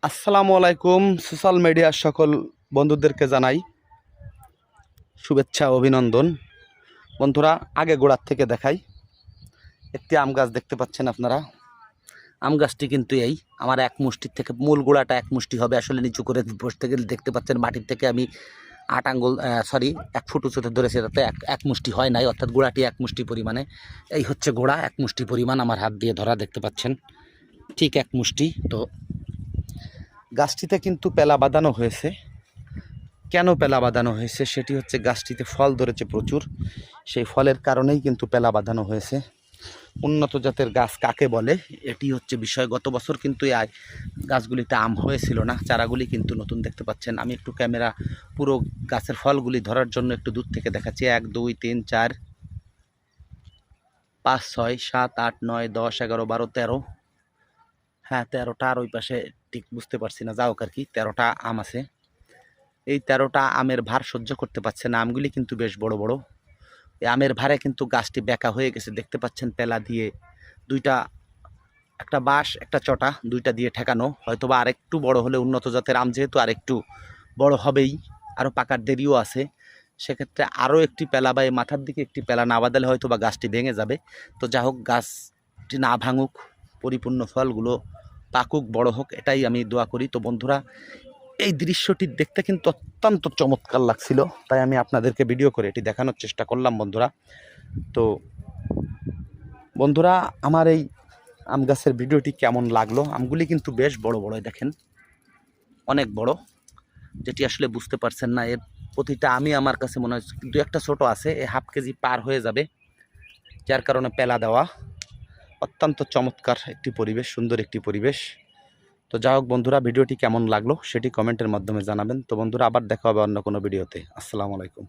আসসালামু আলাইকুম। সোশ্যাল মিডিয়ার সকল বন্ধুদেরকে জানাই শুভেচ্ছা অভিনন্দন। বন্ধুরা, আগে গোড়ার থেকে দেখাই। একটি আম গাছ দেখতে পাচ্ছেন আপনারা। আম গাছটি কিন্তু এই আমার এক মুষ্টির থেকে মূল গোড়াটা এক মুষ্টি হবে। আসলে নিচু করে বসতে গেলে দেখতে পাচ্ছেন মাটির থেকে আমি 8 আঙ্গুল 1 ফুট উঁচুতে ধরেছি, তাতে এক মুষ্টি হয় নাই, অর্থাৎ গোড়াটি এক মুষ্টি পরিমাণে। এই হচ্ছে গোড়া, এক মুষ্টি পরিমাণ আমার হাত দিয়ে ধরা, দেখতে পাচ্ছেন ঠিক এক মুষ্টি। তো গাছটিতে কিন্তু পেলা বাঁধানো হয়েছে। কেন পেলা বাঁধানো হয়েছে সেটি হচ্ছে, গাছটিতে ফল ধরেছে প্রচুর, সেই ফলের কারণেই কিন্তু পেলা বাঁধানো হয়েছে। উন্নত জাতের গাছ কাকে বলে এটি হচ্ছে বিষয়। গত বছর কিন্তু এই গাছগুলিতে আম হয়েছিল না, চারাগুলি কিন্তু নতুন দেখতে পাচ্ছেন। আমি একটু ক্যামেরা পুরো গাছের ফলগুলি ধরার জন্য একটু দূর থেকে দেখাচ্ছি। 1 2 3 4 5 6 7 8 9 10 11 12 13, হ্যাঁ 13টা। আর ওই পাশে ঠিক বুঝতে পারছি না, যাও আর কি 13টা আম আছে। এই 13টা আমের ভার সহ্য করতে পারছে না। আমগুলি কিন্তু বেশ বড় বড়। এই আমের ভারে কিন্তু গাছটি বেঁকা হয়ে গেছে, দেখতে পাচ্ছেন পেলা দিয়ে দুইটা, একটা বাঁশ একটা চটা, দুইটা দিয়ে ঠেকানো। হয়তোবা আরেকটু বড় হলে, উন্নত জাতের আম যেহেতু আরেকটু বড় হবেই, আরও পাকার দেরিও আছে, সেক্ষেত্রে আরও একটি পেলা বা এই মাথার দিকে একটি পেলা না বাঁধালে হয়তো বা গাছটি ভেঙে যাবে। তো যা হোক, গাছটি না ভাঙুক, পরিপূর্ণ ফলগুলো পাকুক, বড় হোক, এটাই আমি দোয়া করি। তো বন্ধুরা, এই দৃশ্যটি দেখতে কিন্তু অত্যন্ত চমৎকার লাগছিল, তাই আমি আপনাদেরকে ভিডিও করে এটি দেখানোর চেষ্টা করলাম বন্ধুরা। তো বন্ধুরা, আমার এই আম গাছের ভিডিওটি কেমন লাগলো? আমগুলি কিন্তু বেশ বড় বড়, দেখেন অনেক বড়, যেটি আসলে বুঝতে পারছেন না। এর প্রতিটা আমি আমার কাছে মনে হয় দু একটা ছোট আছে, এ হাফ কেজি পার হয়ে যাবে, যার কারণে পেলা দেওয়া। অত্যন্ত চমৎকার একটি পরিবেশ, সুন্দর একটি পরিবেশ। তো যা হোক বন্ধুরা, ভিডিওটি কেমন লাগলো সেটি কমেন্টের মাধ্যমে জানাবেন। তো বন্ধুরা, আবার দেখা হবে অন্য কোনো ভিডিওতে। আসসালামু আলাইকুম।